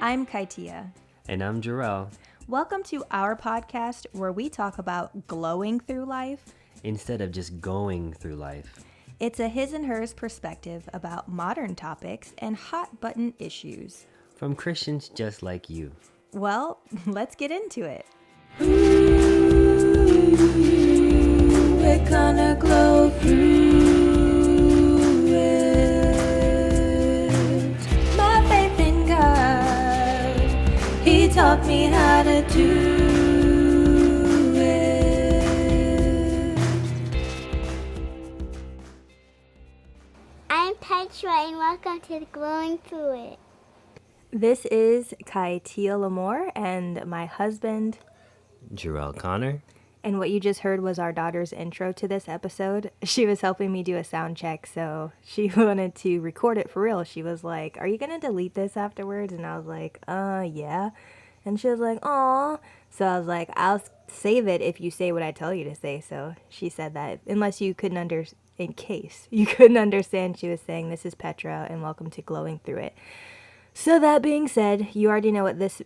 I'm Kytia. And I'm Jerrell. Welcome to our podcast where we talk about glowing through life Instead of just going through life. It's a his and hers perspective about modern topics and hot button issues. From Christians just like you. Well, let's get into it. We're gonna glow through it. My faith in God, He taught me how to do it. I'm Petra and welcome to the Glowing Through It. This is Kytia Lamore and my husband, Jerrell Connor. And what you just heard was our daughter's intro to this episode. She was helping me do a sound check, so she wanted to record it for real. She was like, "Are you going to delete this afterwards?" And I was like, yeah. And she was like, "Aw." So I was like, "I'll save it if you say what I tell you to say." So she said that, in case you couldn't understand, she was saying, "This is Petra, and welcome to Glowing Through It." So that being said, you already know what this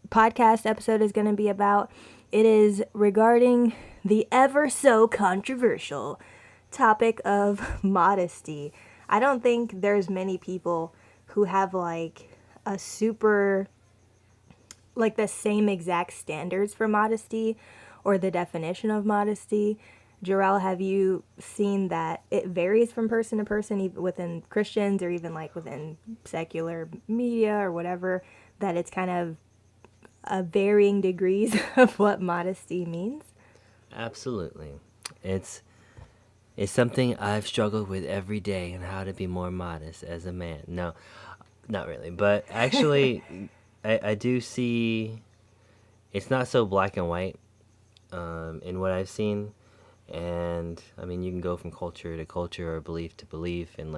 podcast episode is going to be about. It is regarding the ever so controversial topic of modesty. I don't think there's many people who have the same exact standards for modesty or the definition of modesty. Jerrell, have you seen that it varies from person to person, even within Christians or even within secular media or whatever, that it's kind of varying degrees of what modesty means? Absolutely. It's something I've struggled with every day, and how to be more modest as a man. No, not really. But actually, I do see it's not so black and white in what I've seen. And, I mean, you can go from culture to culture or belief to belief. And,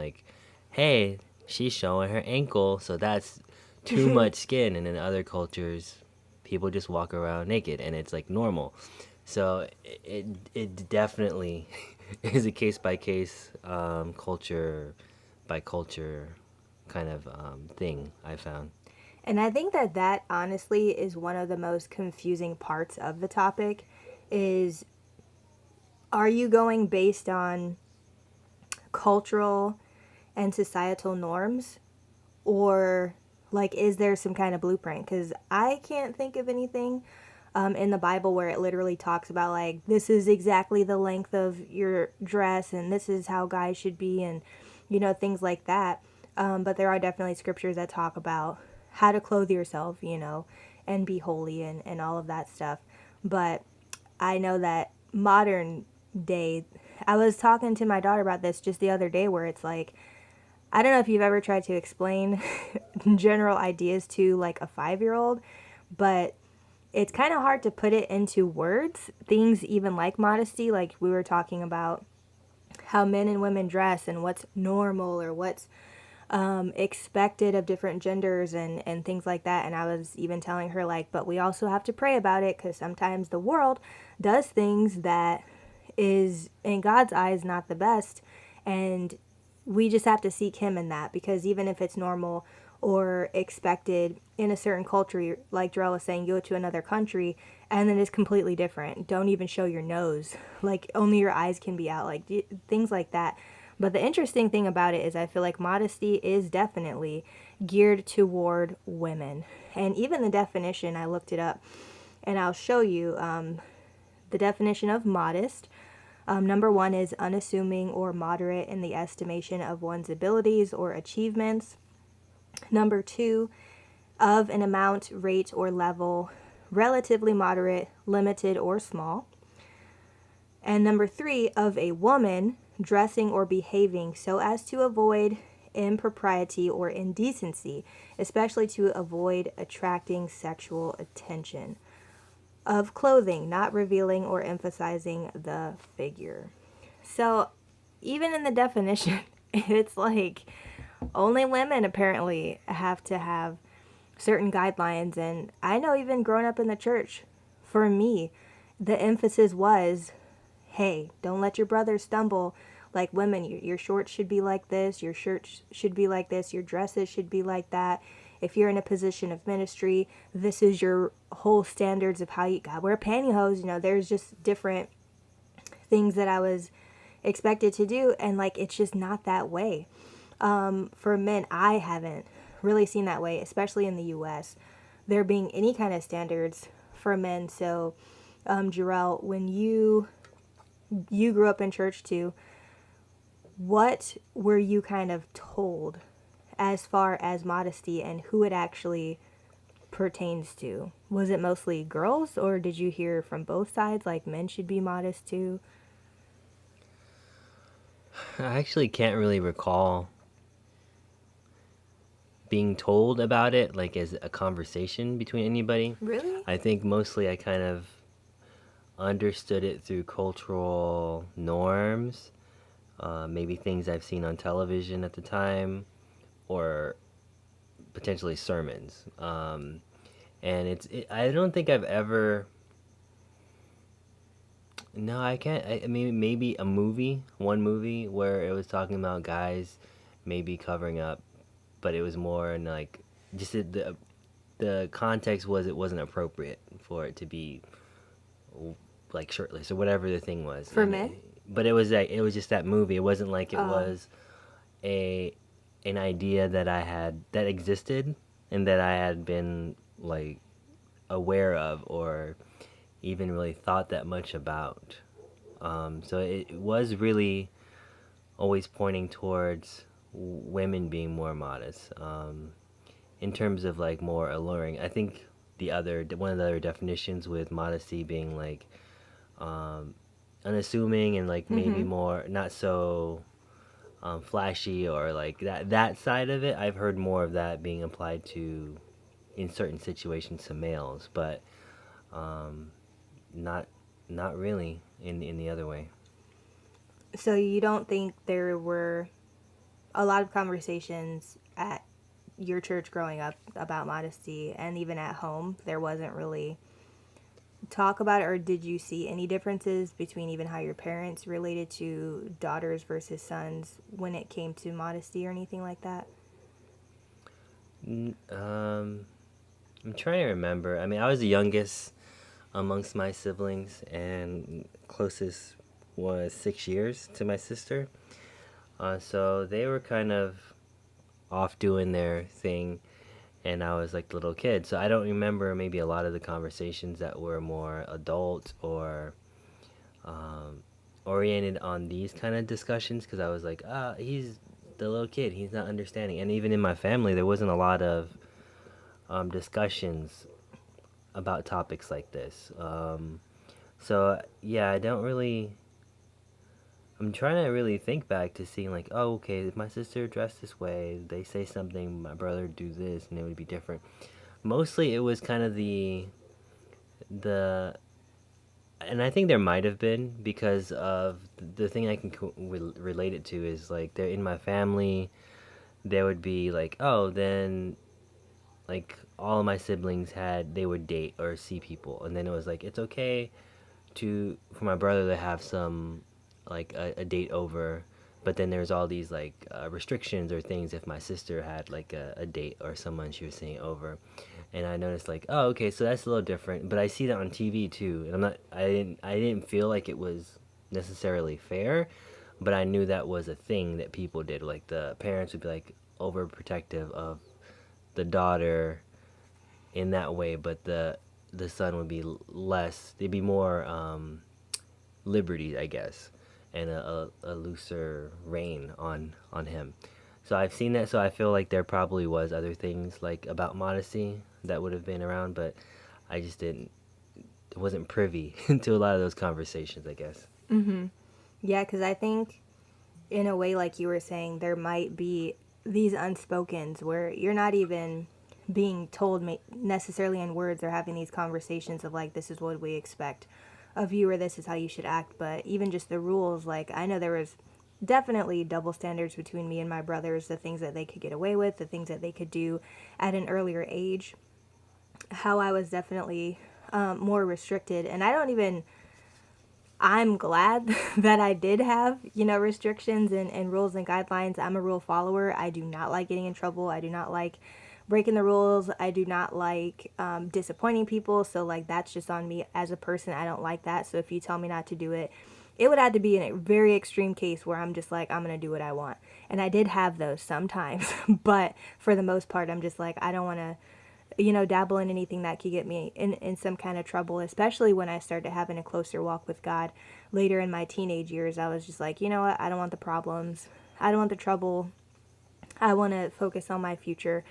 hey, she's showing her ankle, so that's too much skin. And in other cultures, people just walk around naked, and it's normal. So it definitely is a case by case, culture by culture kind of thing I found. And I think that honestly is one of the most confusing parts of the topic is, are you going based on cultural and societal norms, or is there some kind of blueprint? Because I can't think of anything in the Bible where it literally talks about this is exactly the length of your dress and this is how guys should be, and things like that. But there are definitely scriptures that talk about how to clothe yourself, and be holy and all of that stuff. But I know that modern day, I was talking to my daughter about this just the other day, where it's I don't know if you've ever tried to explain general ideas to a 5-year-old, but it's kind of hard to put it into words. Things even like modesty, like we were talking about how men and women dress and what's normal or what's expected of different genders and things like that. And I was even telling her but we also have to pray about it, because sometimes the world does things that is in God's eyes not the best, and we just have to seek Him in that, because even if it's normal or expected in a certain culture, like Jerrell was saying, you go to another country and then it's completely different. Don't even show your nose, only your eyes can be out, things like that. But the interesting thing about it is I feel like modesty is definitely geared toward women. And even the definition, I looked it up and I'll show you the definition of modest. Number 1 is unassuming or moderate in the estimation of one's abilities or achievements. Number 2, of an amount, rate, or level, relatively moderate, limited, or small. And number 3, of a woman, dressing or behaving so as to avoid impropriety or indecency, especially to avoid attracting sexual attention. Of clothing, not revealing or emphasizing the figure. So even in the definition, it's only women apparently have to have certain guidelines. And I know even growing up in the church, for me, the emphasis was, hey, don't let your brother stumble. Women, your shorts should be like this, your shirts should be like this, your dresses should be like that. if you're in a position of ministry, this is your whole standards of how you got wear pantyhose. You know, there's just different things that I was expected to do, and like it's just not that way. For men, I haven't really seen that way, especially in the US, there being any kind of standards for men. So, Jerrell, when you grew up in church too, what were you kind of told as far as modesty and who it actually pertains to? Was it mostly girls, or did you hear from both sides, like men should be modest too? I actually can't really recall being told about it like as a conversation between anybody. Really? I think mostly I kind of understood it through cultural norms, maybe things I've seen on television at the time, or potentially sermons. And I don't think I've ever. No, I can't. I mean, maybe one movie where it was talking about guys maybe covering up, but it was more in like just the context was it wasn't appropriate for it to be like shirtless or whatever the thing was. For And men? but it was like it was just that movie. It wasn't like it Oh. was a an idea that existed and that I had been like aware of or even really thought that much about. So it was really always pointing towards women being more modest, in terms of like more alluring. I think one of the other definitions with modesty being like unassuming and like maybe more not so flashy or like that side of it. I've heard more of that being applied to in certain situations to males, but not not really in the other way. So you don't think there were a lot of conversations at your church growing up about modesty, and even at home there wasn't really talk about it, or did you see any differences between even how your parents related to daughters versus sons when it came to modesty or anything like that? I'm trying to remember. I mean, I was the youngest amongst my siblings, and closest was 6 years to my sister. So they were kind of off doing their thing, and I was like the little kid. So I don't remember maybe a lot of the conversations that were more adult or oriented on these kind of discussions, because I was like, he's the little kid. He's not understanding. And even in my family, there wasn't a lot of discussions about topics like this. So yeah, I don't really. I'm trying to really think back to seeing like, oh, okay, if my sister dressed this way, they say something, my brother do this, and it would be different. Mostly, it was kind of the, and I think there might have been because of the thing I can relate it to is like they're in my family. There would be like, oh, then like all of my siblings they would date or see people, and then it was like it's okay for my brother to have some like a date over, but then there's all these like restrictions or things if my sister had like a date or someone she was seeing over. And I noticed like, oh, okay, so that's a little different, but I see that on TV too, and I didn't feel like it was necessarily fair, but I knew that was a thing that people did. Like the parents would be like overprotective of the daughter in that way, but the son would be less. They'd be more liberty, I guess, and a looser reign on him. So I've seen that. So I feel like there probably was other things like about modesty that would have been around, but I just wasn't privy to a lot of those conversations, I guess. Yeah, because I think in a way, like you were saying, there might be these unspokens where you're not even being told necessarily in words or having these conversations of like, this is what we expect of you or this is how you should act. But even just the rules, like I know there was definitely double standards between me and my brothers, the things that they could get away with, the things that they could do at an earlier age, how I was definitely more restricted. And I'm glad that I did have, restrictions and rules and guidelines. I'm a rule follower. I do not like getting in trouble. I do not like breaking the rules. I do not like disappointing people. So like that's just on me as a person. I don't like that. So if you tell me not to do it, it would have to be in a very extreme case where I'm just like, I'm going to do what I want. And I did have those sometimes. But for the most part, I'm just like, I don't want to, dabble in anything that could get me in some kind of trouble, especially when I started having a closer walk with God later in my teenage years. I was just like, you know what? I don't want the problems. I don't want the trouble. I want to focus on my future.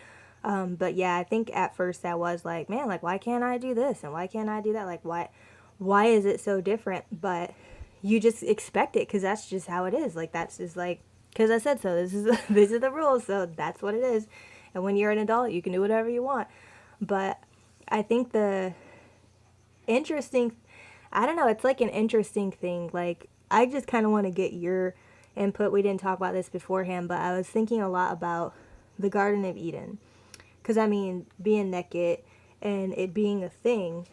But yeah, I think at first that was like, man, like, why can't I do this? And why can't I do that? Like, why is it so different? But you just expect it because that's just how it is. Like, that's just like, because I said so. These are the rules. So that's what it is. And when you're an adult, you can do whatever you want. But I think the interesting, I don't know, it's like an interesting thing. Like, I just kind of want to get your input. We didn't talk about this beforehand, but I was thinking a lot about the Garden of Eden. Because, I mean, being naked and it being a thing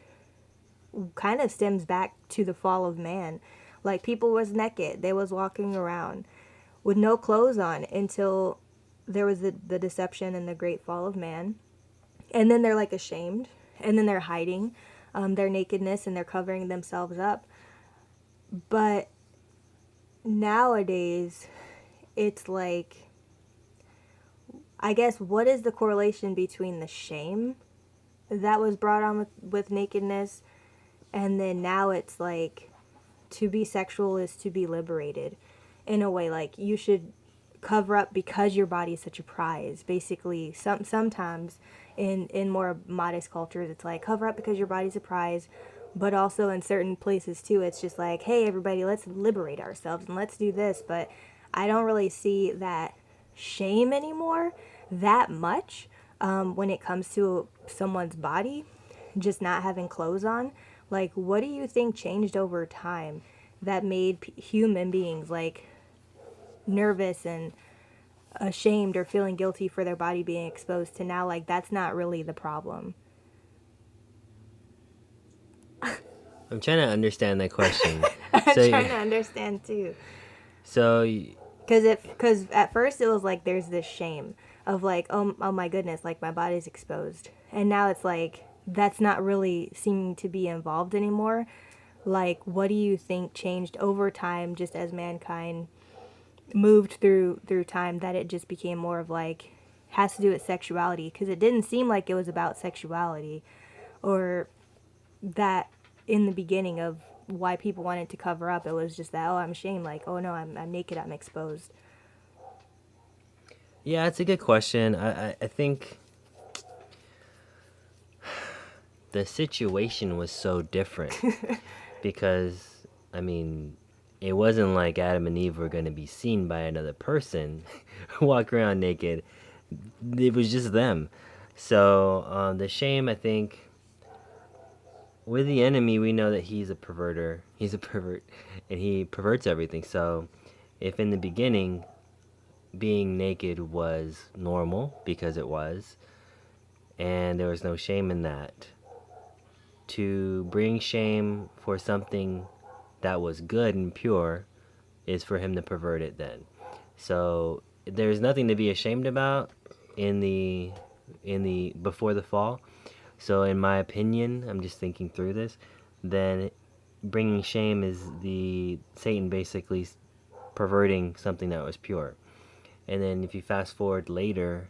kind of stems back to the fall of man. Like, people was naked. They was walking around with no clothes on until there was the deception and the great fall of man. And then they're like ashamed, and then they're hiding their nakedness and they're covering themselves up. But nowadays, it's like, I guess, what is the correlation between the shame that was brought on with nakedness, and then now it's like, to be sexual is to be liberated in a way. Like, you should cover up because your body is such a prize. Basically, sometimes in more modest cultures, it's like, cover up because your body's a prize. But also in certain places too, it's just like, hey, everybody, let's liberate ourselves and let's do this. But I don't really see that shame anymore that much when it comes to someone's body just not having clothes on. Like, what do you think changed over time that made human beings like nervous and ashamed or feeling guilty for their body being exposed to now, like, that's not really the problem? I'm trying to understand that question. I'm So, trying to understand too. so Because at first it was like there's this shame of like, oh my goodness, like my body's exposed. And now it's like, that's not really seeming to be involved anymore. Like, what do you think changed over time just as mankind moved through time, that it just became more of like, has to do with sexuality? Because it didn't seem like it was about sexuality, or that in the beginning of why people wanted to cover up, it was just that, oh, I'm ashamed, like, oh no, I'm naked, I'm exposed. yeah, it's a good question. I think the situation was so different because, I mean, it wasn't like Adam and Eve were going to be seen by another person walk around naked. It was just them. So the shame, I think, with the enemy, we know that he's a perverter. He's a pervert, and he perverts everything. So if in the beginning being naked was normal, because it was, and there was no shame in that, to bring shame for something that was good and pure is for him to pervert it then. So there's nothing to be ashamed about in the before the fall. So in my opinion, I'm just thinking through this, then bringing shame is the Satan basically perverting something that was pure. And then if you fast forward later,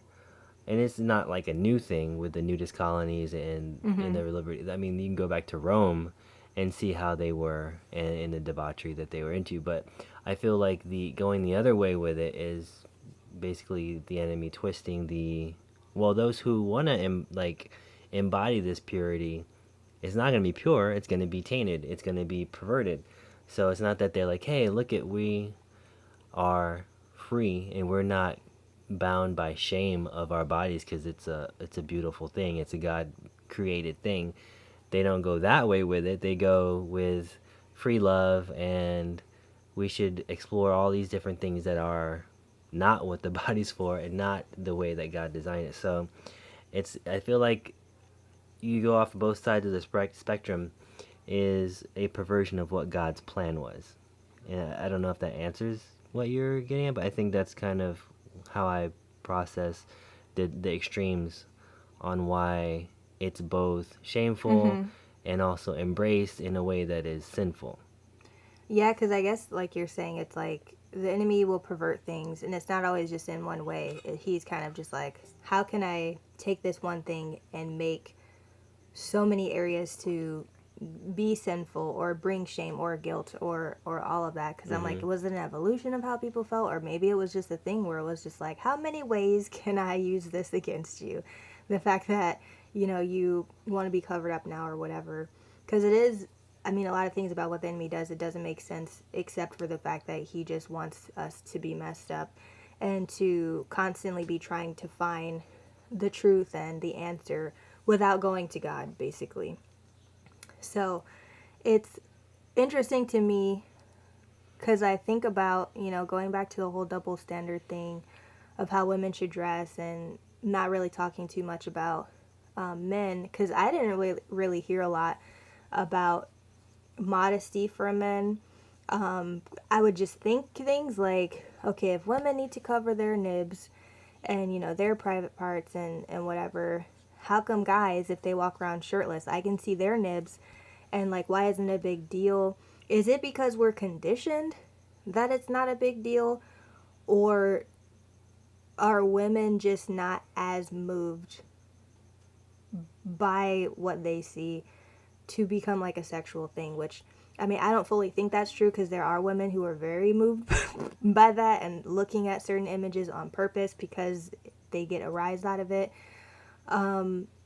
and it's not like a new thing with the nudist colonies and the liberty. I mean, you can go back to Rome and see how they were and the debauchery that they were into. But I feel like the going the other way with it is basically the enemy twisting those who want to embody this purity. It's not going to be pure. It's going to be tainted. It's going to be perverted. So it's not that they're like, hey, look at, we are free and we're not bound by shame of our bodies because it's a beautiful thing. It's a God created thing. They don't go that way with it. They go with free love, and we should explore all these different things that are not what the body's for and not the way that God designed it. So I feel like you go off both sides of the spectrum is a perversion of what God's plan was. And I don't know if that answers what you're getting at, but I think that's kind of how I process the extremes on why it's both shameful and also embraced in a way that is sinful. Yeah, because I guess, like you're saying, it's like the enemy will pervert things, and it's not always just in one way. He's kind of just like, how can I take this one thing and make so many areas to be sinful or bring shame or guilt or all of that? Because I'm like, was it an evolution of how people felt, or maybe it was just a thing where it was just like, how many ways can I use this against you? The fact that you want to be covered up now or whatever, because it is. I mean, a lot of things about what the enemy does, it doesn't make sense except for the fact that he just wants us to be messed up and to constantly be trying to find the truth and the answer without going to God, basically. So it's interesting to me because I think about, going back to the whole double standard thing of how women should dress and not really talking too much about men, because I didn't really hear a lot about modesty for men. I would just think things like, okay, if women need to cover their nibs and their private parts and whatever, how come guys, if they walk around shirtless, I can see their nibs, and like, why isn't it a big deal? Is it because we're conditioned that it's not a big deal, or are women just not as moved by what they see to become like a sexual thing? Which, I mean, I don't fully think that's true, because there are women who are very moved by that and looking at certain images on purpose because they get a rise out of it.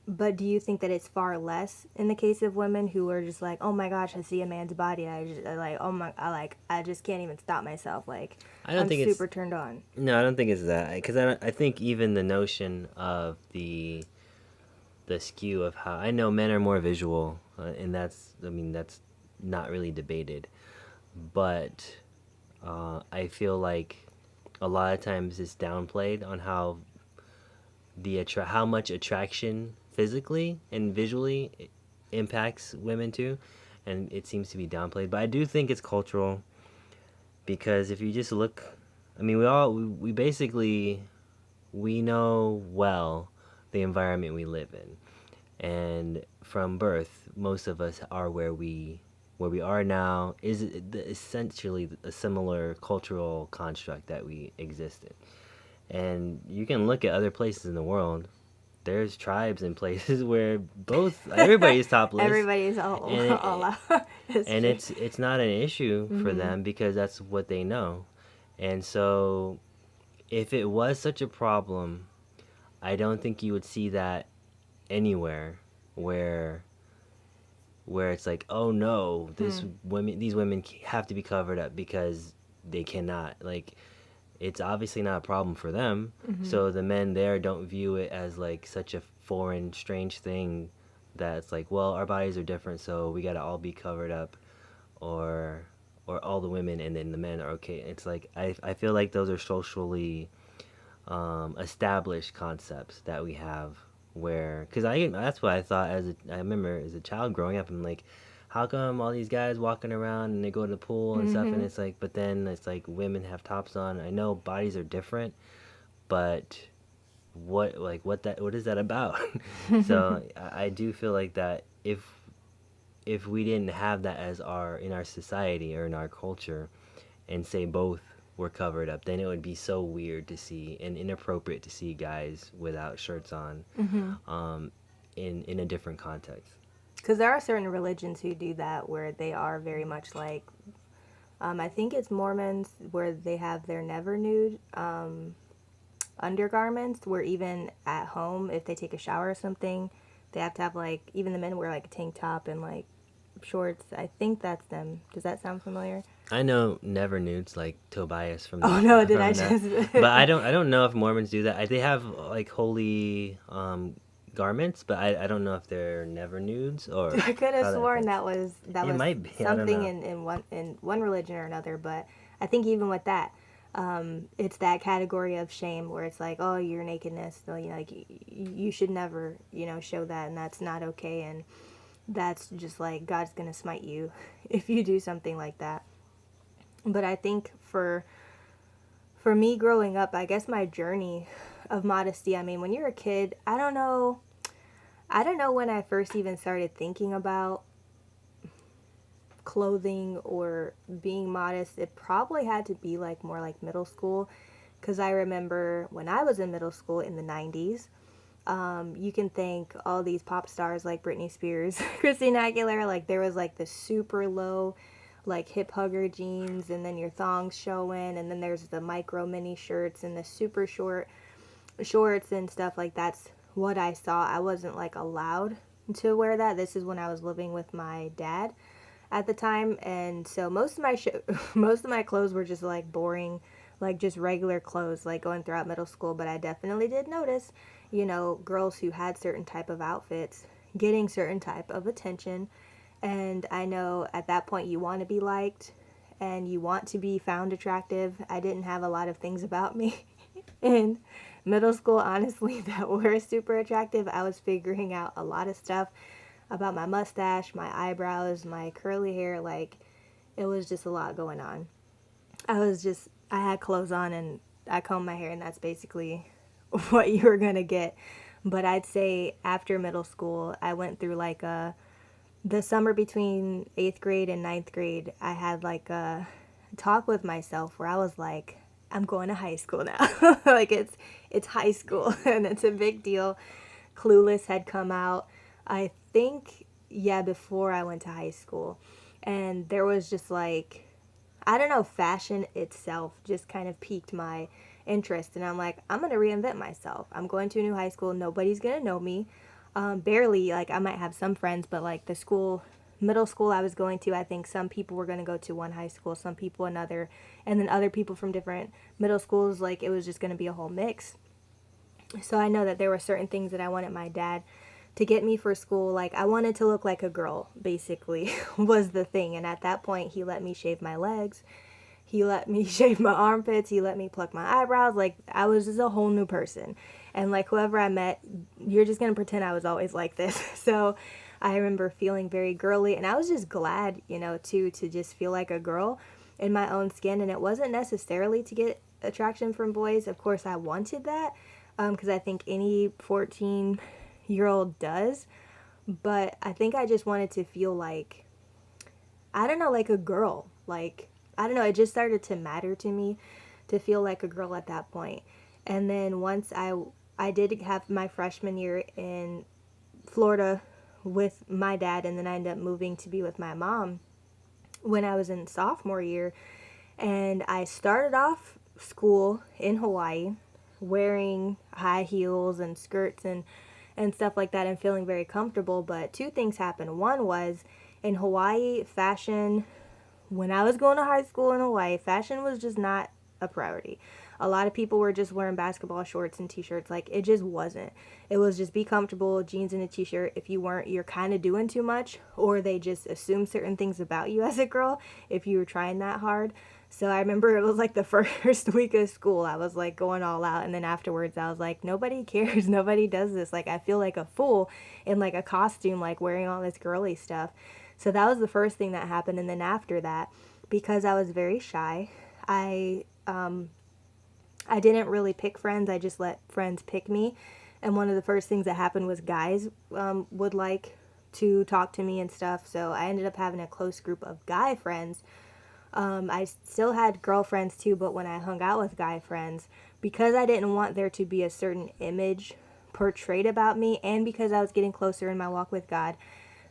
But do you think that it's far less in the case of women who are just like, oh my gosh, I see a man's body, I just can't even stop myself, like, I don't I'm think super it's turned on. no, I don't think it's that, because I think even the notion of the skew of how I know men are more visual, and that's not really debated, but I feel like a lot of times it's downplayed on how how much attraction physically and visually impacts women too, and it seems to be downplayed. But I do think it's cultural, because if you just look, I mean, we basically we know well the environment we live in, and from birth, most of us are where we are now is essentially a similar cultural construct that we exist in. And you can look at other places in the world. There's tribes and places where both everybody's topless, Everybody's and all out. and it's not an issue for them because that's what they know. And so, if it was such a problem, I don't think you would see that anywhere where it's like, oh no, these women have to be covered up because they cannot. Like, it's obviously not a problem for them. So the men there don't view it as like such a foreign, strange thing that it's like, well, our bodies are different, so we gotta all be covered up, or all the women and then the men are okay. It's like I feel like those are socially established concepts that we have, where because I that's what I thought I remember as a child growing up. I'm like, how come all these guys walking around and they go to the pool and stuff, and it's like, but then it's like women have tops on. I know bodies are different, but what is that about? So I do feel like that if we didn't have that as our in our society or in our culture, and say both were covered up, then it would be so weird to see and inappropriate to see guys without shirts on, in a different context. Because there are certain religions who do that where they are very much like, I think it's Mormons, where they have their never nude undergarments, where even at home, if they take a shower or something, they have to have, like, even the men wear like a tank top and like shorts. I think that's them. Does that sound familiar? I know never nudes like Tobias from. Oh no, did I that. just? But I don't know if Mormons do that. They have like holy garments, but I don't know if they're never nudes or. I could have how sworn fits. that It was might be. I don't something know. in one religion or another. But I think even with that, it's that category of shame where it's like, oh, your nakedness, so, like, you should never, show that, and that's not okay, and that's just like God's gonna smite you if you do something like that. But I think for me growing up, I guess my journey of modesty, I mean, when you're a kid, I don't know, I don't know when I first even started thinking about clothing or being modest. It probably had to be like more like middle school, because I remember when I was in middle school in the 90s, you can thank all these pop stars like Britney Spears, Christina Aguilera, like there was like the super low like hip hugger jeans, and then your thongs showing, and then there's the micro mini shirts and the super short shorts and stuff. Like that's what I saw. I wasn't like allowed to wear that. This is when I was living with my dad at the time, and so most of my most of my clothes were just like boring, like just regular clothes, like going throughout middle school. But I definitely did notice, girls who had certain type of outfits getting certain type of attention. And I know at that point you want to be liked and you want to be found attractive. I didn't have a lot of things about me in middle school, honestly, that were super attractive. I was figuring out a lot of stuff about my mustache, my eyebrows, my curly hair. Like, it was just a lot going on. I had clothes on and I combed my hair, and that's basically what you were going to get. But I'd say after middle school, I went through like the summer between 8th grade and 9th grade, I had like a talk with myself where I was like, I'm going to high school now. Like it's high school and it's a big deal. Clueless had come out, I think, yeah, before I went to high school. And there was just like, I don't know, fashion itself just kind of piqued my interest. And I'm like, I'm going to reinvent myself. I'm going to a new high school. Nobody's going to know me. Barely, like I might have some friends, but like middle school I was going to, I think some people were going to go to one high school, some people another, and then other people from different middle schools. Like it was just going to be a whole mix. So I know that there were certain things that I wanted my dad to get me for school. Like I wanted to look like a girl, basically, was the thing. And at that point, he let me shave my legs. He let me shave my armpits. He let me pluck my eyebrows. Like I was just a whole new person. And like whoever I met, you're just going to pretend I was always like this. So I remember feeling very girly, and I was just glad, to just feel like a girl in my own skin. And it wasn't necessarily to get attraction from boys. Of course, I wanted that, because I think any 14-year-old does. But I think I just wanted to feel like, I don't know, like a girl. Like, I don't know, it just started to matter to me to feel like a girl at that point. And then once I did have my freshman year in Florida with my dad, and then I ended up moving to be with my mom when I was in sophomore year. And I started off school in Hawaii wearing high heels and skirts and stuff like that, and feeling very comfortable. But two things happened. One was, in Hawaii, fashion, when I was going to high school in Hawaii, fashion was just not a priority. A lot of people were just wearing basketball shorts and t-shirts. Like, it just wasn't. It was just be comfortable, jeans and a t-shirt. If you weren't, you're kind of doing too much, or they just assume certain things about you as a girl if you were trying that hard. So I remember it was like the first week of school, I was like going all out. And then afterwards I was like, nobody cares. Nobody does this. Like, I feel like a fool in like a costume, like wearing all this girly stuff. So that was the first thing that happened. And then after that, because I was very shy, I didn't really pick friends. I just let friends pick me. And one of the first things that happened was guys would like to talk to me and stuff. So I ended up having a close group of guy friends. I still had girlfriends too, but when I hung out with guy friends, because I didn't want there to be a certain image portrayed about me, and because I was getting closer in my walk with God,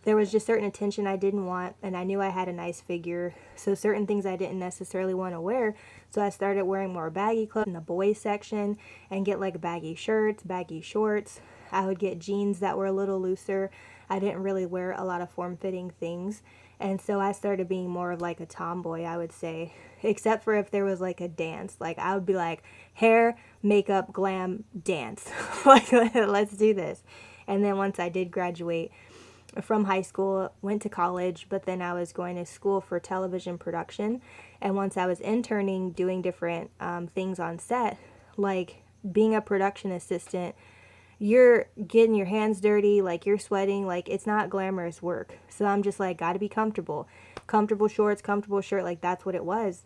there was just certain attention I didn't want, and I knew I had a nice figure, so certain things I didn't necessarily want to wear. So I started wearing more baggy clothes in the boys section and get like baggy shirts, baggy shorts. I would get jeans that were a little looser. I didn't really wear a lot of form-fitting things. And so I started being more of like a tomboy, I would say, except for if there was like a dance. Like I would be like, hair, makeup, glam, dance. Like, let's do this. And then once I did graduate from high school, went to college, but then I was going to school for television production. And once I was interning, doing different things on set, like being a production assistant, you're getting your hands dirty, like you're sweating, like it's not glamorous work. So I'm just like, gotta be comfortable. Comfortable shorts, comfortable shirt, like that's what it was.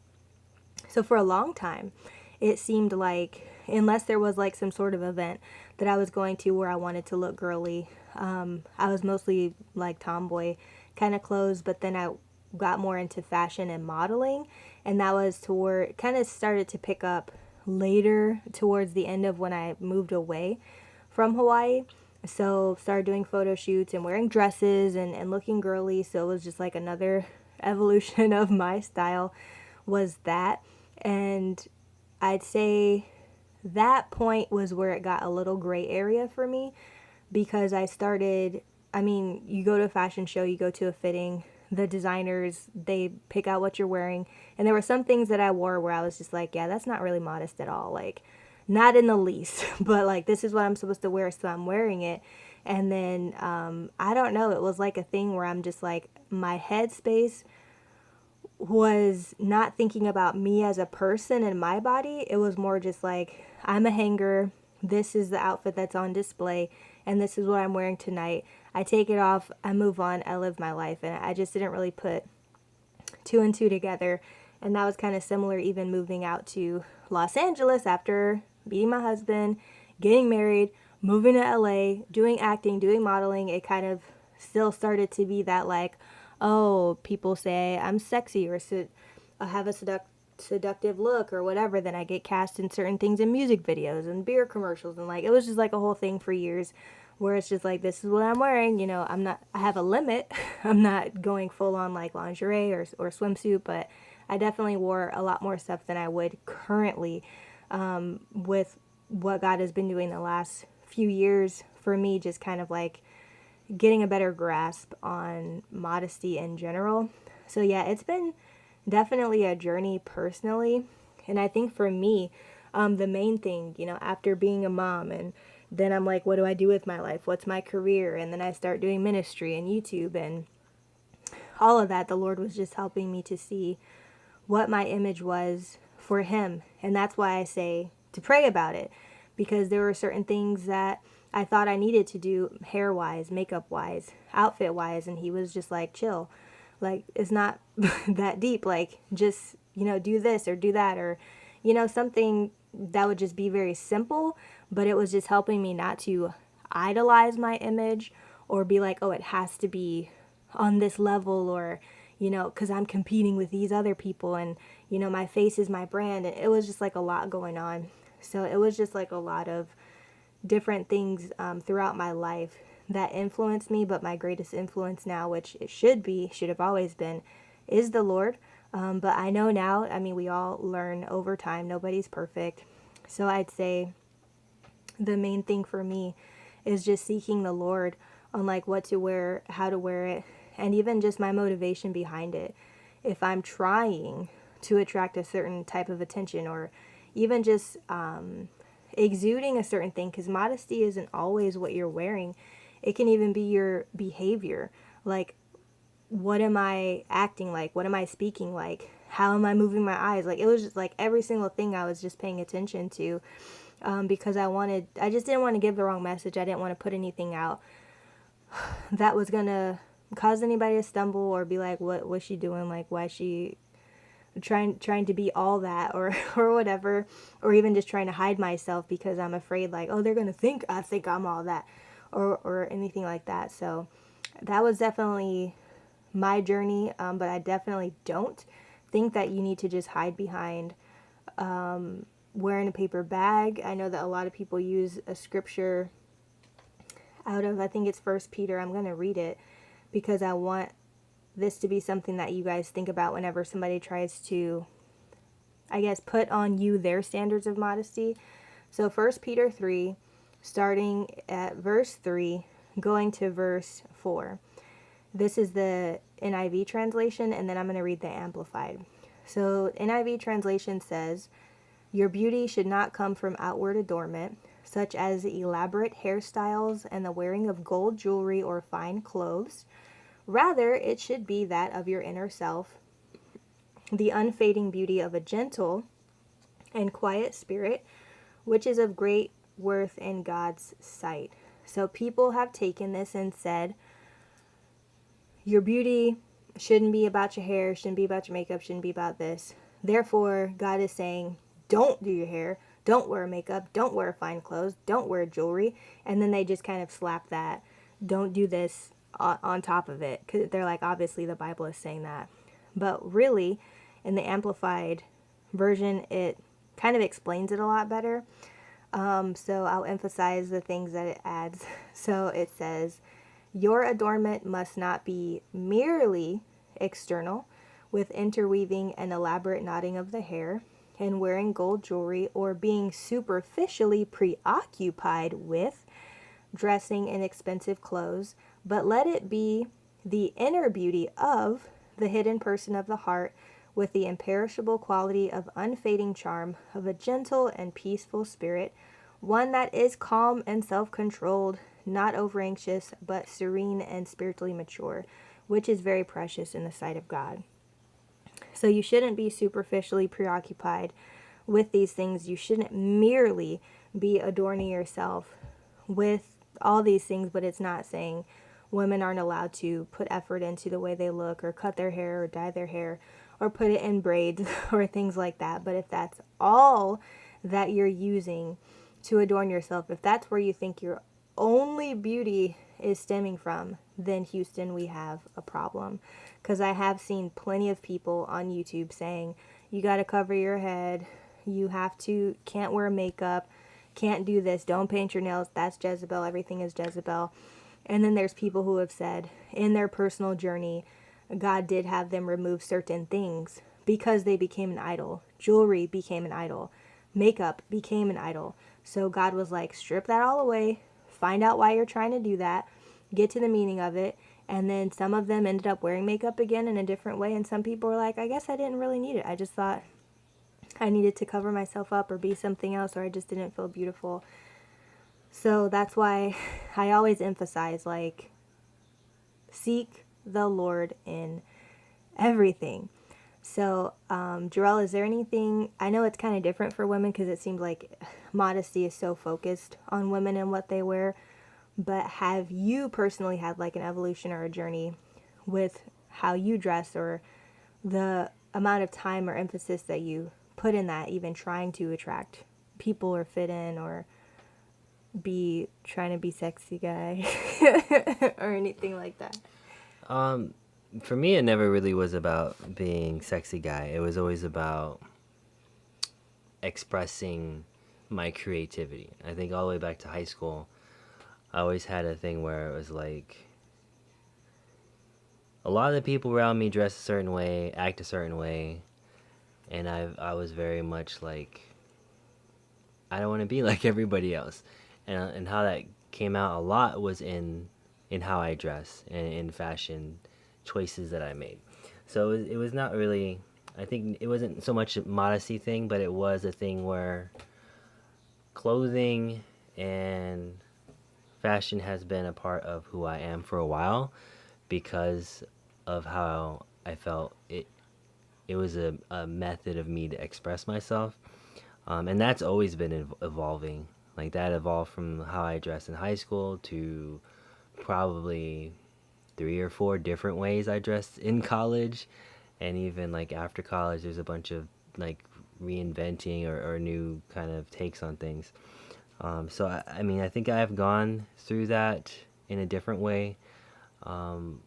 So for a long time, it seemed like, unless there was like some sort of event, that I was going to where I wanted to look girly. I was mostly like tomboy kind of clothes, but then I got more into fashion and modeling, and that was toward it kind of started to pick up later towards the end of when I moved away from Hawaii. So started doing photo shoots and wearing dresses and looking girly. So it was just like another evolution of my style was that. And I'd say that point was where it got a little gray area for me because I started, I mean, you go to a fashion show, you go to a fitting, the designers, they pick out what you're wearing. And there were some things that I wore where I was just like, yeah, that's not really modest at all. Like, not in the least, but like, this is what I'm supposed to wear, so I'm wearing it. And then, I don't know, it was like a thing where I'm just like, my headspace was not thinking about me as a person and my body. It was more just like, I'm a hanger. This is the outfit that's on display, and this is what I'm wearing tonight. I take it off, I move on, I live my life. And I just didn't really put two and two together. And that was kind of similar even moving out to Los Angeles after meeting my husband, getting married, moving to LA, doing acting, doing modeling. It kind of still started to be that like, oh, people say I'm sexy or have a seductive look or whatever. Then I get cast in certain things in music videos and beer commercials. And like, it was just like a whole thing for years where it's just like, this is what I'm wearing. You know, I have a limit. I'm not going full on like lingerie or swimsuit, but I definitely wore a lot more stuff than I would currently, with what God has been doing the last few years for me, just kind of like getting a better grasp on modesty in general. So yeah, it's been definitely a journey personally. And I think for me, the main thing, you know, after being a mom, and then I'm like, what do I do with my life? What's my career? And then I start doing ministry and YouTube and all of that. The Lord was just helping me to see what my image was for Him. And that's why I say to pray about it, because there were certain things that I thought I needed to do hair wise, makeup wise, outfit wise. And He was just like, chill. Like, it's not that deep. Like, just, you know, do this or do that, or, you know, something that would just be very simple, but it was just helping me not to idolize my image or be like, oh, it has to be on this level, or, you know, because I'm competing with these other people, and, you know, my face is my brand. And it was just like a lot going on. So it was just like a lot of different things throughout my life that influenced me. But my greatest influence now, which it should have always been, is the Lord. But I know now, I mean, we all learn over time. Nobody's perfect. So I'd say the main thing for me is just seeking the Lord on like what to wear, how to wear it, and even just my motivation behind it. If I'm trying to attract a certain type of attention, or even just exuding a certain thing, because modesty isn't always what you're wearing. It can even be your behavior. Like, what am I acting like? What am I speaking like? How am I moving my eyes? Like, it was just like every single thing I was just paying attention to, because I just didn't want to give the wrong message. I didn't want to put anything out that was going to cause anybody to stumble or be like, what was she doing? Like, why is she trying to be all that, or or whatever, or even just trying to hide myself because I'm afraid like, oh, they're going to think I'm all that, or anything like that. So that was definitely my journey, but I definitely don't think that you need to just hide behind wearing a paper bag. I know that a lot of people use a scripture out of, I think it's First Peter. I'm going to read it because I want this to be something that you guys think about whenever somebody tries to, I guess, put on you their standards of modesty. So First Peter 3, starting at verse 3, going to verse 4. This is the NIV translation, and then I'm going to read the Amplified. So NIV translation says, your beauty should not come from outward adornment, such as elaborate hairstyles and the wearing of gold jewelry or fine clothes. Rather, it should be that of your inner self, the unfading beauty of a gentle and quiet spirit, which is of great worth in God's sight. So people have taken this and said, your beauty shouldn't be about your hair, shouldn't be about your makeup, shouldn't be about this. Therefore, God is saying, don't do your hair, don't wear makeup, don't wear fine clothes, don't wear jewelry. And then they just kind of slap that, don't do this on top of it. Because they're like, obviously the Bible is saying that. But really, in the Amplified version, it kind of explains it a lot better. So I'll emphasize the things that it adds. So it says, your adornment must not be merely external, with interweaving and elaborate knotting of the hair, and wearing gold jewelry, or being superficially preoccupied with dressing in expensive clothes, but let it be the inner beauty of the hidden person of the heart, with the imperishable quality of unfading charm of a gentle and peaceful spirit, one that is calm and self-controlled, not overanxious, but serene and spiritually mature, which is very precious in the sight of God. So you shouldn't be superficially preoccupied with these things. You shouldn't merely be adorning yourself with all these things, but it's not saying women aren't allowed to put effort into the way they look, or cut their hair, or dye their hair, or put it in braids, or things like that. But if that's all that you're using to adorn yourself, if that's where you think your only beauty is stemming from, then Houston, we have a problem. Because I have seen plenty of people on YouTube saying, you got to cover your head, can't wear makeup, can't do this, don't paint your nails, that's Jezebel, everything is Jezebel. And then there's people who have said in their personal journey, God did have them remove certain things because they became an idol. Jewelry became an idol. Makeup became an idol. So God was like, strip that all away, find out why you're trying to do that, get to the meaning of it. And then some of them ended up wearing makeup again in a different way. And some people were like, I guess I didn't really need it. I just thought I needed to cover myself up or be something else, or I just didn't feel beautiful. So that's why I always emphasize, like, seek the Lord in everything. So, Jerrell, is there anything, I know it's kind of different for women because it seems like modesty is so focused on women and what they wear, but have you personally had like an evolution or a journey with how you dress, or the amount of time or emphasis that you put in that, even trying to attract people or fit in, or be trying to be sexy guy or anything like that? For me, it never really was about being sexy guy. It was always about expressing my creativity. I think all the way back to high school, I always had a thing where it was like, a lot of the people around me dress a certain way, act a certain way, and I was very much like, I don't want to be like everybody else. And how that came out a lot was in how I dress and in fashion choices that I made. So it was not really, I think it wasn't so much a modesty thing, but it was a thing where clothing and fashion has been a part of who I am for a while, because of how I felt it was a method of me to express myself. And that's always been evolving. Like, that evolved from how I dressed in high school to probably 3 or 4 different ways I dressed in college. And even like after college, there's a bunch of like reinventing or new kind of takes on things. So I mean, I think I've gone through that in a different way. And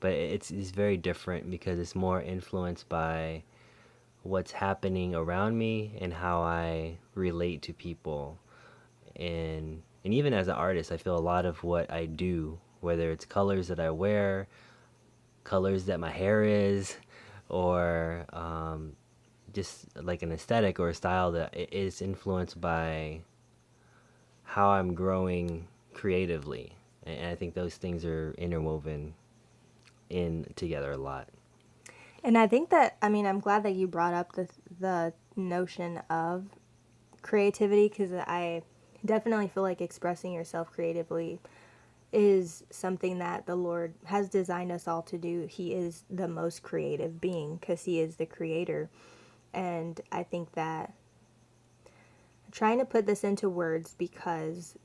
but it's very different because it's more influenced by what's happening around me and how I relate to people. And even as an artist, I feel a lot of what I do, whether it's colors that I wear, colors that my hair is, or just like an aesthetic or a style, that it is influenced by how I'm growing creatively. And I think those things are interwoven in together a lot. And I think that, I mean, I'm glad that you brought up the notion of creativity, because I definitely feel like expressing yourself creatively is something that the Lord has designed us all to do. He is the most creative being because He is the creator. And I think that I'm trying to put this into words because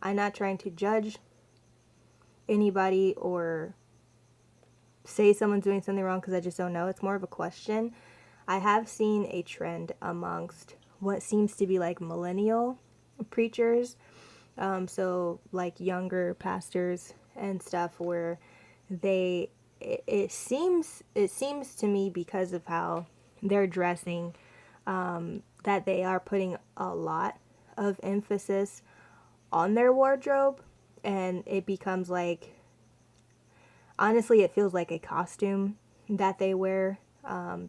I'm not trying to judge anybody or say someone's doing something wrong, because I just don't know. It's more of a question. I have seen a trend amongst what seems to be like millennial preachers, so like younger pastors and stuff, where they it seems to me, because of how they're dressing, that they are putting a lot of emphasis on their wardrobe, and it becomes like, honestly, it feels like a costume that they wear,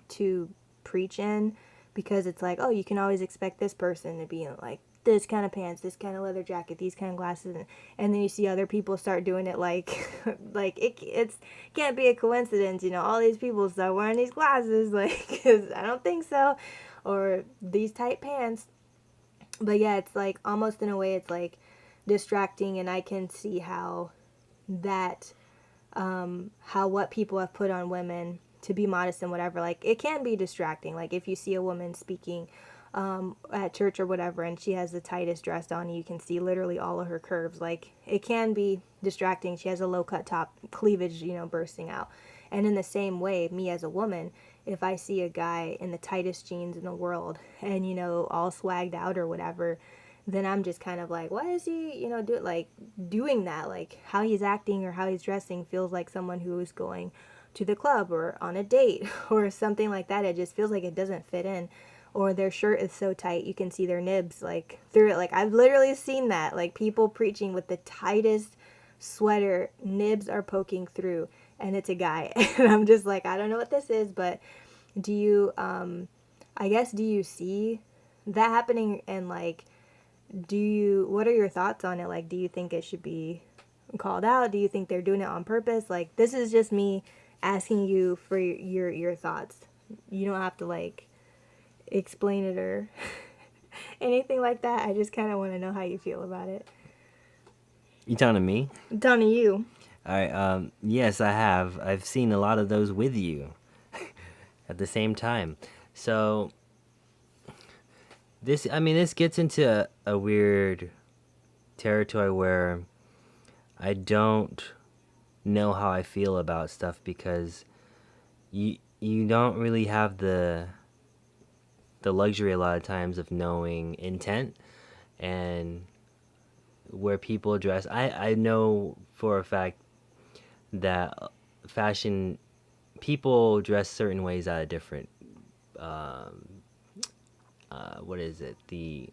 to preach in, because it's like, oh, you can always expect this person to be in like this kind of pants, this kind of leather jacket, these kind of glasses, and then you see other people start doing it like like it's can't be a coincidence, all these people start wearing these glasses, like, 'cause I don't think so, or these tight pants. But yeah, it's like almost in a way it's like distracting, and I can see how that how what people have put on women to be modest and whatever, like it can be distracting. Like if you see a woman speaking at church or whatever, and she has the tightest dress on, you can see literally all of her curves. Like it can be distracting. She has a low cut top, cleavage, bursting out. And in the same way, me as a woman, if I see a guy in the tightest jeans in the world and all swagged out or whatever, then I'm just kind of like, why is he, doing that? Like how he's acting or how he's dressing feels like someone who is going to the club or on a date or something like that. It just feels like it doesn't fit in. Or their shirt is so tight you can see their nibs like through it. Like I've literally seen that. Like people preaching with the tightest sweater, nibs are poking through, and it's a guy. And I'm just like, I don't know what this is, but do you I guess, do you see that happening? And like, what are your thoughts on it? Like, do you think it should be called out? Do you think they're doing it on purpose? Like, this is just me asking you for your thoughts. You don't have to like explain it or anything like that. I just kind of want to know how you feel about it. You talking to me? I'm talking to you. All right. Yes, I have. I've seen a lot of those with you at the same time. So this gets into a weird territory where I don't know how I feel about stuff, because you don't really have the luxury a lot of times of knowing intent and where people dress. I know for a fact that fashion people dress certain ways out of different what is it, the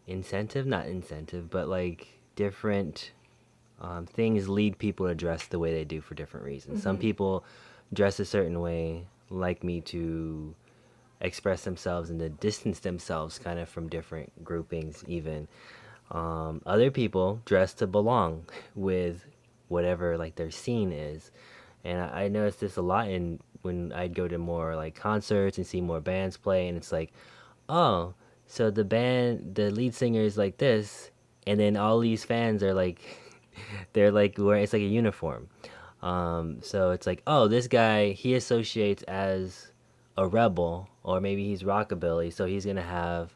incentive, not incentive, but like different things lead people to dress the way they do for different reasons. Mm-hmm. Some people dress a certain way, like me, to express themselves and to distance themselves kind of from different groupings even. Other people dress to belong with whatever like their scene is. And I noticed this a lot when I'd go to more like concerts and see more bands play, and it's like, oh, so the lead singer is like this, and then all these fans are like, they're like wearing, it's like a uniform. So it's like, oh, this guy, he associates as a rebel, or maybe he's rockabilly, so he's gonna have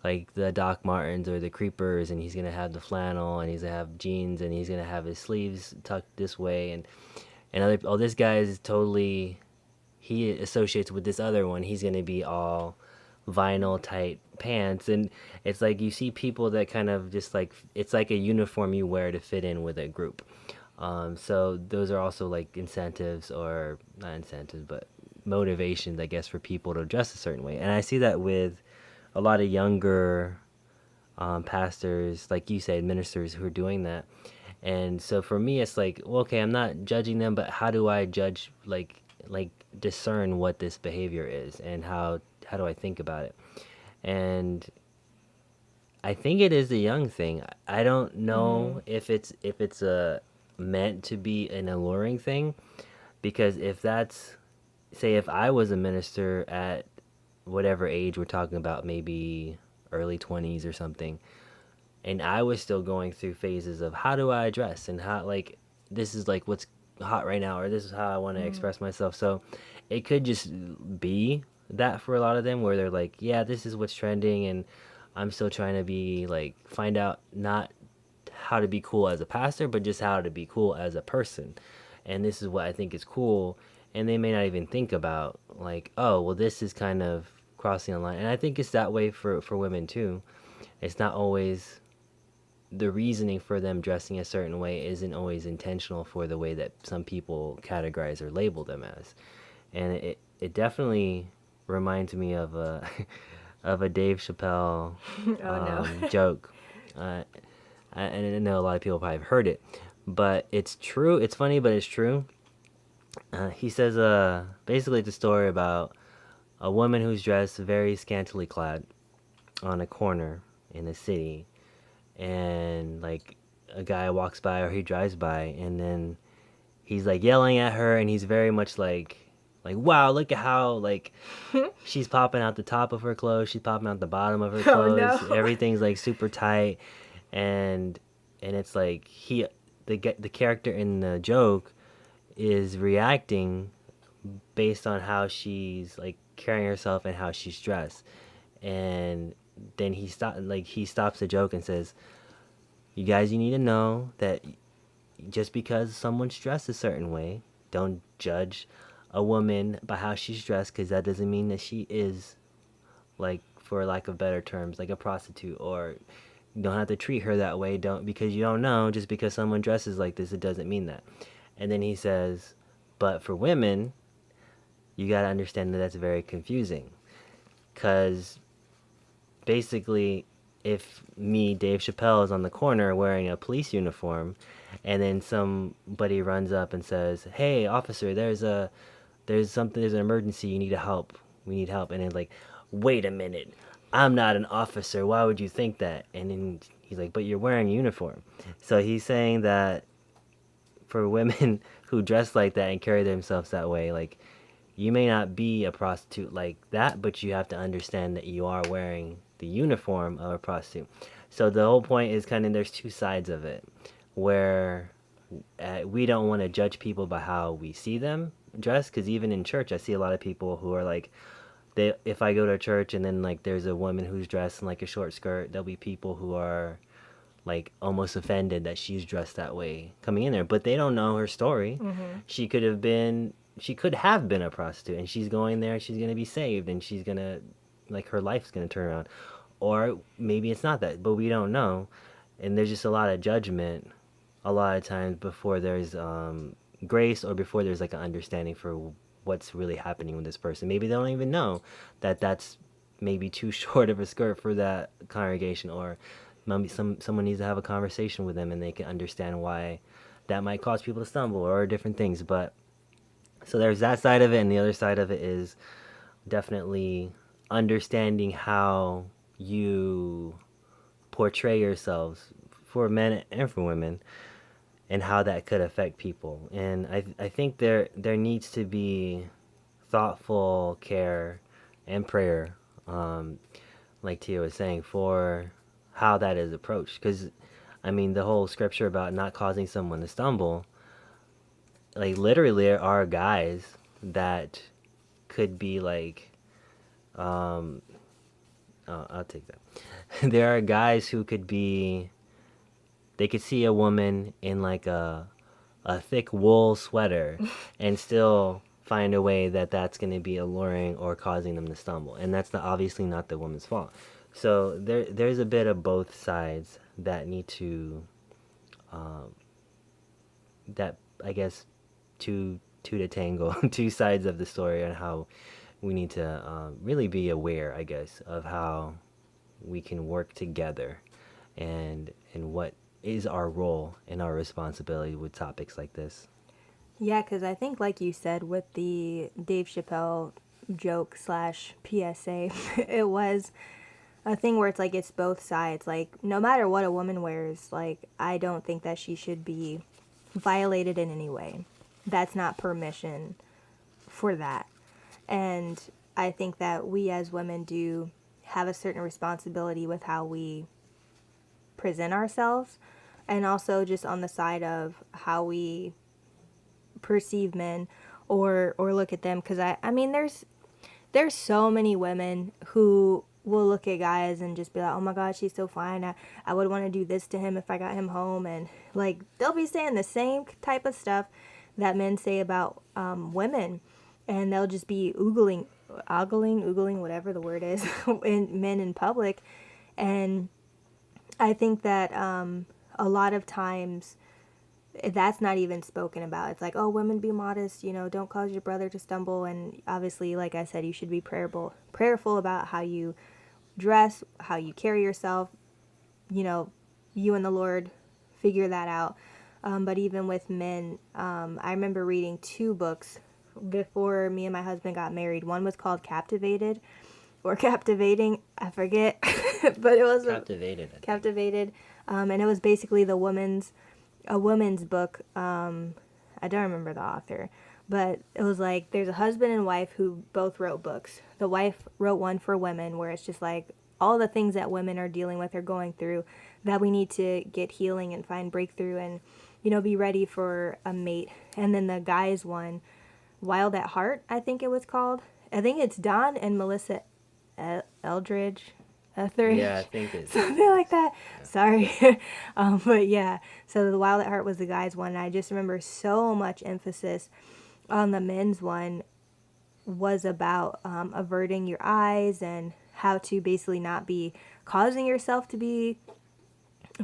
like the Doc Martens or the Creepers, and he's gonna have the flannel, and he's gonna have jeans, and he's gonna have his sleeves tucked this way, and other, oh, this guy is totally, he associates with this other one, he's gonna be all vinyl tight pants. And it's like you see people that kind of just like, it's like a uniform you wear to fit in with a group. So those are also like incentives, or not incentives, but motivations, I guess, for people to dress a certain way. And I see that with a lot of younger pastors, like you said, ministers who are doing that. And so for me, it's like, well, okay, I'm not judging them, but how do I judge, like discern what this behavior is, and how do I think about it? And I think it is a young thing. I don't know if it's a meant to be an alluring thing, because if that's, say, if I was a minister at whatever age we're talking about, maybe early 20s or something, and I was still going through phases of how do I dress, and how, like, this is like what's hot right now, or this is how I want to express myself. So it could just be that for a lot of them, where they're like, yeah, this is what's trending, and I'm still trying to be like, find out not how to be cool as a pastor, but just how to be cool as a person. And this is what I think is cool. and they may not even think about like, oh, well, this is kind of crossing the line. And I think it's that way for women too. It's not always the reasoning for them dressing a certain way isn't always intentional for the way that some people categorize or label them as. And it definitely reminds me of a of a Dave Chappelle Oh no. joke. I know a lot of people probably have heard it, but it's true. It's funny, but it's true. He says basically it's a story about a woman who's dressed very scantily clad on a corner in a city, and like a guy walks by or he drives by, and then he's like yelling at her, and he's very much like wow, look at how like she's popping out the top of her clothes, she's popping out the bottom of her Oh clothes, no. everything's like super tight, and it's like the character in the joke is reacting based on how she's like carrying herself and how she's dressed. And then he stops the joke and says, you guys, you need to know that just because someone's dressed a certain way, don't judge a woman by how she's dressed, because that doesn't mean that she is, like, for lack of better terms, like a prostitute, or you don't have to treat her that way. Don't, because you don't know, just because someone dresses like this, it doesn't mean that. And then he says, but for women, you got to understand that that's very confusing, because basically, if me, Dave Chappelle, is on the corner wearing a police uniform, and then somebody runs up and says, "Hey, officer, there's an emergency. You need help. We need help." And it's like, "Wait a minute, I'm not an officer. Why would you think that?" And then he's like, "But you're wearing a uniform." So he's saying that for women who dress like that and carry themselves that way, like, you may not be a prostitute like that, but you have to understand that you are wearing the uniform of a prostitute. So the whole point is kind of there's two sides of it, where we don't want to judge people by how we see them dressed, because even in church, I see a lot of people who are like, if I go to a church and then like there's a woman who's dressed in like a short skirt, there'll be people who are like almost offended that she's dressed that way coming in there, but they don't know her story. Mm-hmm. She could have been a prostitute, and she's going there, she's going to be saved, and she's going to, like, her life's going to turn around. Or maybe it's not that, but we don't know. And there's just a lot of judgment a lot of times before there's grace, or before there's like an understanding for what's really happening with this person. Maybe they don't even know that that's maybe too short of a skirt for that congregation, or maybe someone needs to have a conversation with them and they can understand why that might cause people to stumble, or different things. But so there's that side of it, and the other side of it is definitely understanding how you portray yourselves for men and for women, and how that could affect people. And I think there needs to be thoughtful care and prayer, like Tia was saying, for how that is approached. Because, I mean, the whole scripture about not causing someone to stumble, like, literally there are guys that could be like, I'll take that. There are guys who could be, they could see a woman in like a thick wool sweater and still find a way that that's going to be alluring or causing them to stumble, and that's obviously not the woman's fault. So there's a bit of both sides that need to, that I guess, two to tango, two sides of the story, on how we need to really be aware, I guess, of how we can work together, and what is our role and our responsibility with topics like this. Yeah, because I think, like you said, with the Dave Chappelle joke slash PSA, it was a thing where it's like it's both sides. Like, no matter what a woman wears, like, I don't think that she should be violated in any way. That's not permission for that. And I think that we as women do have a certain responsibility with how we present ourselves, and also just on the side of how we perceive men or look at them. Because I mean, there's so many women who will look at guys and just be like, oh my god, she's so fine, I would want to do this to him if I got him home. And like, they'll be saying the same type of stuff that men say about women, and they'll just be oogling, whatever the word is, in men in public. And I think that a lot of times that's not even spoken about. It's like, oh, women, be modest, don't cause your brother to stumble. And obviously, like I said, you should be prayerful about how you dress, how you carry yourself. You and the Lord figure that out. But even with men, I remember reading 2 books before me and my husband got married. One was called Captivated or Captivating, I forget, but it was Captivated. I think. Captivated, and it was basically a woman's book. I don't remember the author, but it was like there's a husband and wife who both wrote books. The wife wrote one for women where it's just like all the things that women are dealing with or going through that we need to get healing and find breakthrough and be ready for a mate. And then the guy's one, Wild at Heart, I think it was called. I think it's Don and Melissa Eldridge. Yeah, I think it's Something like that. Sorry. But yeah, so the Wild at Heart was the guy's one. And I just remember so much emphasis on the men's one was about averting your eyes and how to basically not be causing yourself to be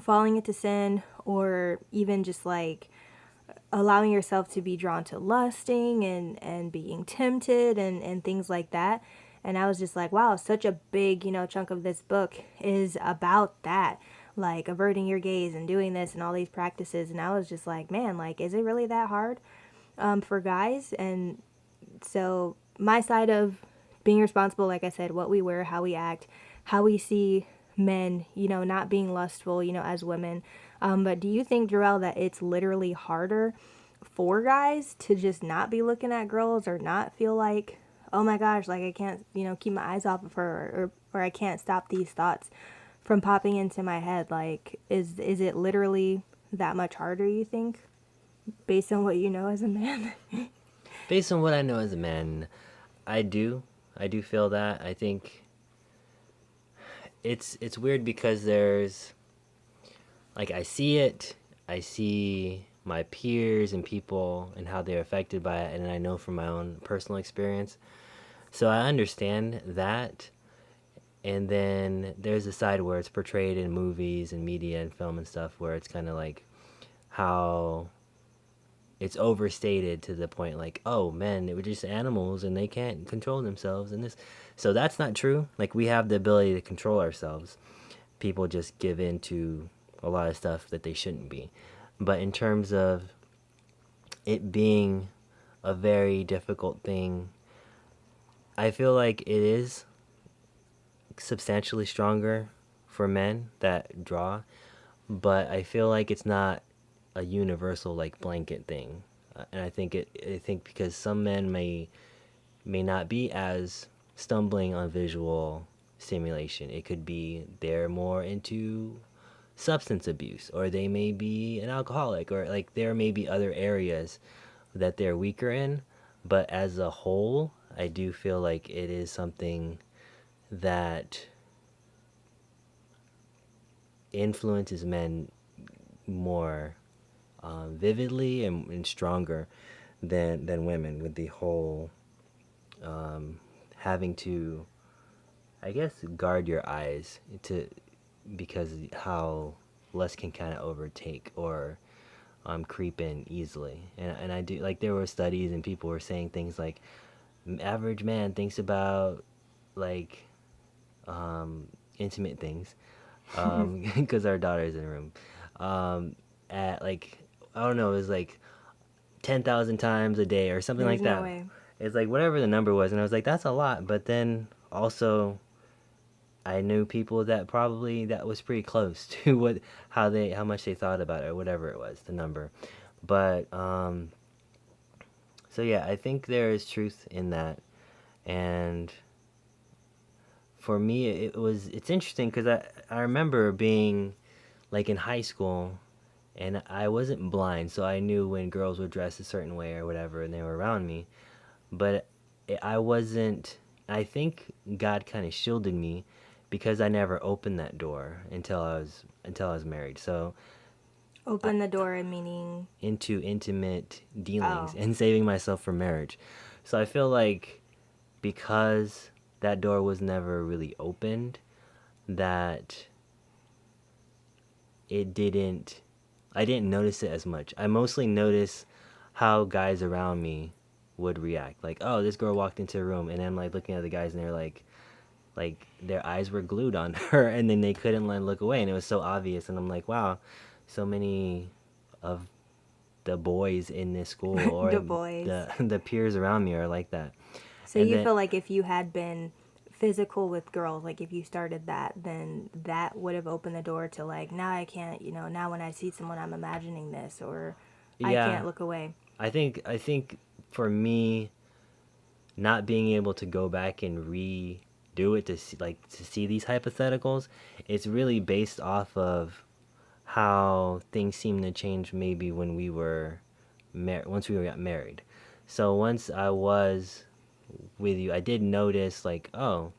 falling into sin, or even just like allowing yourself to be drawn to lusting and being tempted and things like that. And I was just like, wow, such a big, chunk of this book is about that, like averting your gaze and doing this and all these practices. And I was just like, man, like, is it really that hard for guys? And so my side of being responsible, like I said, what we wear, how we act, how we see men, not being lustful, as women. But do you think, Jerrell, that it's literally harder for guys to just not be looking at girls or not feel like, oh my gosh, like I can't, keep my eyes off of her, or I can't stop these thoughts from popping into my head? Like, is it literally that much harder, you think, based on what you know as a man? based on what I know as a man. I do feel that. I think it's weird because there's like I see my peers and people and how they're affected by it, and I know from my own personal experience. So I understand that. And then there's a side where it's portrayed in movies and media and film and stuff where it's kind of like how it's overstated to the point like, oh, men, they were just animals and they can't control themselves and this. So that's not true. Like, we have the ability to control ourselves. People just give in to a lot of stuff that they shouldn't be. But in terms of it being a very difficult thing, I feel like it is substantially stronger for men that draw, but I feel like it's not a universal like blanket thing. And I think because some men may not be as stumbling on visual stimulation. It could be they're more into substance abuse, or they may be an alcoholic, or like there may be other areas that they're weaker in. But as a whole, I do feel like it is something that influences men more vividly and stronger than women, with the whole having to, I guess, guard your eyes to because how lust can kind of overtake or creep in easily. And I do like there were studies and people were saying things like average man thinks about like intimate things because our daughter's in the room at like I don't know, it was like 10,000 times a day or something There's like no that. way. It's like whatever the number was, and I was like, that's a lot. But then also, I knew people that probably that was pretty close to how much they thought about it or whatever it was, the number. But so yeah, I think there is truth in that, and for me, it's interesting because I remember being like in high school, and I wasn't blind, so I knew when girls would dress a certain way or whatever, and they were around me. But I wasn't. I think God kind of shielded me because I never opened that door until I was married. So Open the door, meaning, into intimate dealings oh, and saving myself for marriage. So I feel like because that door was never really opened, that it didn't I didn't notice it as much. I mostly notice how guys around me would react. Like, oh, this girl walked into a room, and I'm like looking at the guys, and they're like their eyes were glued on her, and then they couldn't like look away, and it was so obvious. And I'm like, wow, so many of the boys in this school the or boys. the peers around me are like that. So And you then feel like if you had been physical with girls, like if you started that, then that would have opened the door to like, now I can't, now when I see someone, I'm imagining this, or I yeah, can't look away. I think for me, not being able to go back and redo it to see these hypotheticals, it's really based off of how things seem to change maybe when we were once we got married. So once I was with you, I did notice like, oh,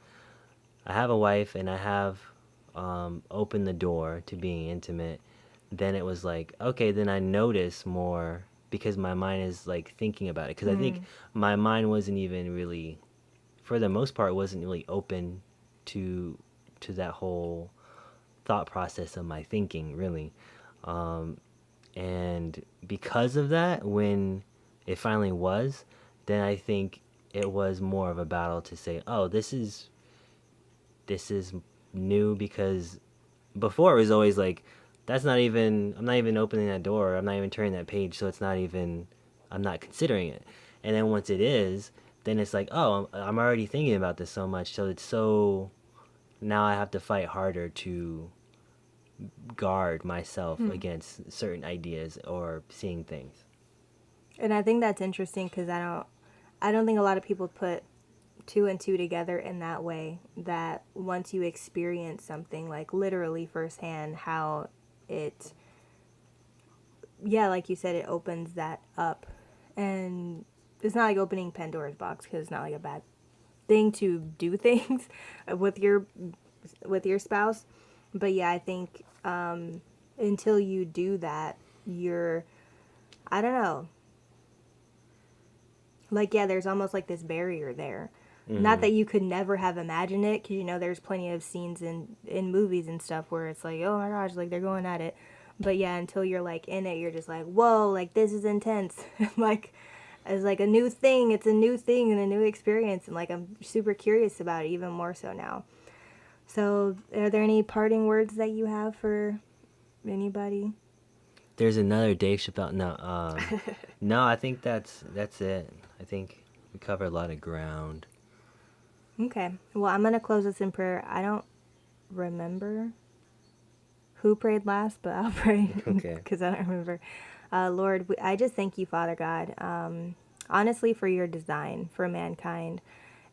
I have a wife and I have opened the door to being intimate. Then it was like, okay, then I notice more because my mind is like thinking about it. Because I think my mind wasn't even really, for the most part, wasn't really open to that whole thought process of my thinking, really. And because of that, when it finally was, then I think it was more of a battle to say, oh, this is new, because before it was always like, I'm not even opening that door, I'm not even turning that page, so it's not even, I'm not considering it. And then once it is, then it's like, oh, I'm already thinking about this so much, so it's so, now I have to fight harder to guard myself against certain ideas or seeing things. And I think that's interesting because I don't think a lot of people put two and two together in that way, that once you experience something like literally firsthand, how it, yeah, like you said, it opens that up. And it's not like opening Pandora's box, because it's not like a bad thing to do things with your spouse. But yeah, I think until you do that, you're, I don't know, like, yeah, there's almost like this barrier there. Not Mm-hmm. that you could never have imagined it, because there's plenty of scenes in movies and stuff where it's like, oh my gosh, like they're going at it. But yeah, until you're like in it, you're just like, whoa, like this is intense. Like, it's like a new thing. It's a new thing and a new experience, and like I'm super curious about it even more so now. So, are there any parting words that you have for anybody? There's another Dave Chappelle. No, no, I think that's it. I think we covered a lot of ground. Okay. Well, I'm gonna close this in prayer. I don't remember who prayed last, but I'll pray Okay. because I don't remember. Lord, I just thank you, Father God, honestly, for your design for mankind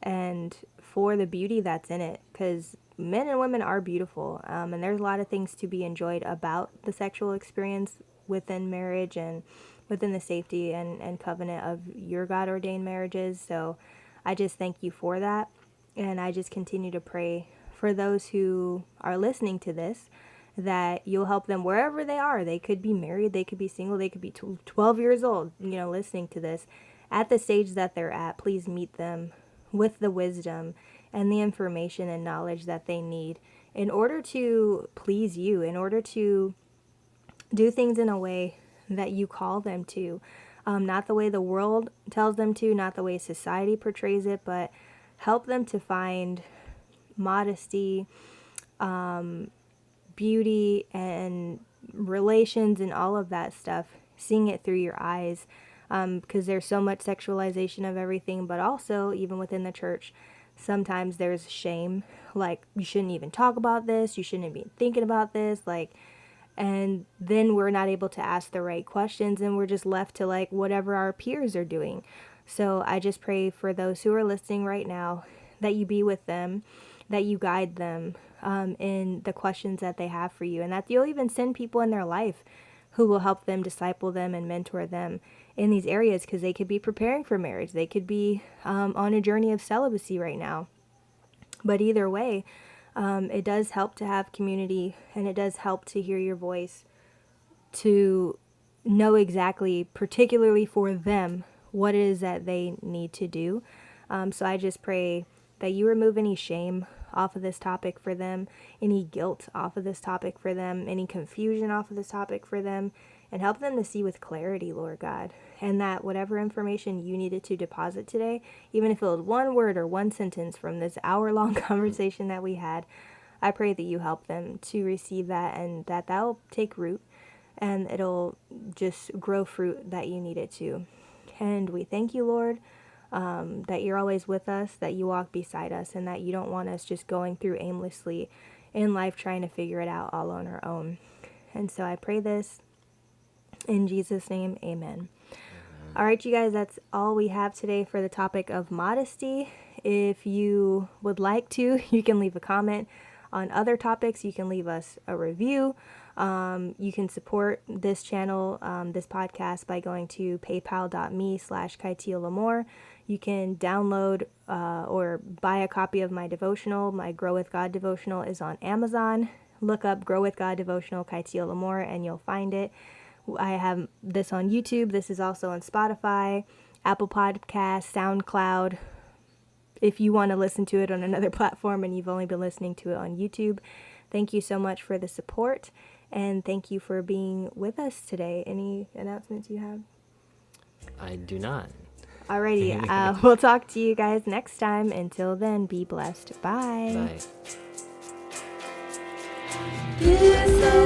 and for the beauty that's in it, because men and women are beautiful, and there's a lot of things to be enjoyed about the sexual experience within marriage and within the safety and covenant of your God ordained marriages. So I just thank you for that. And I just continue to pray for those who are listening to this, that you'll help them wherever they are. They could be married, they could be single, they could be 12 years old, listening to this. At the stage that they're at, please meet them with the wisdom and the information and knowledge that they need in order to please you, in order to do things in a way that you call them to. Not the way the world tells them to, not the way society portrays it, but help them to find modesty, beauty, and relations, and all of that stuff, seeing it through your eyes. Because there's so much sexualization of everything, but also, even within the church, sometimes there's shame. Like, you shouldn't even talk about this, you shouldn't be thinking about this. Like, and then we're not able to ask the right questions, and we're just left to like whatever our peers are doing. So I just pray for those who are listening right now, that you be with them, that you guide them in the questions that they have for you, and that you'll even send people in their life who will help them, disciple them, and mentor them in these areas, because they could be preparing for marriage, they could be on a journey of celibacy right now. But either way, it does help to have community, and it does help to hear your voice to know exactly, particularly for them, what it is that they need to do. So I just pray that you remove any shame off of this topic for them, any guilt off of this topic for them, any confusion off of this topic for them, and help them to see with clarity, Lord God. And that whatever information you needed to deposit today, even if it was one word or one sentence from this hour-long conversation that we had, I pray that you help them to receive that, and that will take root and it'll just grow fruit that you need it to. And we thank you, Lord, that you're always with us, that you walk beside us, and that you don't want us just going through aimlessly in life trying to figure it out all on our own. And so I pray this in Jesus' name, amen. All right, you guys, that's all we have today for the topic of modesty. If you would like to, you can leave a comment on other topics. You can leave us a review. You can support this channel, this podcast, by going to paypal.me/Kytia. You can download or buy a copy of my devotional. My Grow with God devotional is on Amazon. Look up Grow with God devotional Kytia and you'll find it. I have this on YouTube. This is also on Spotify, Apple Podcasts, SoundCloud. If you want to listen to it on another platform and you've only been listening to it on YouTube, thank you so much for the support, and thank you for being with us today. Any announcements you have? I do not. Alrighty, we'll talk to you guys next time. Until then, be blessed. Bye. Bye.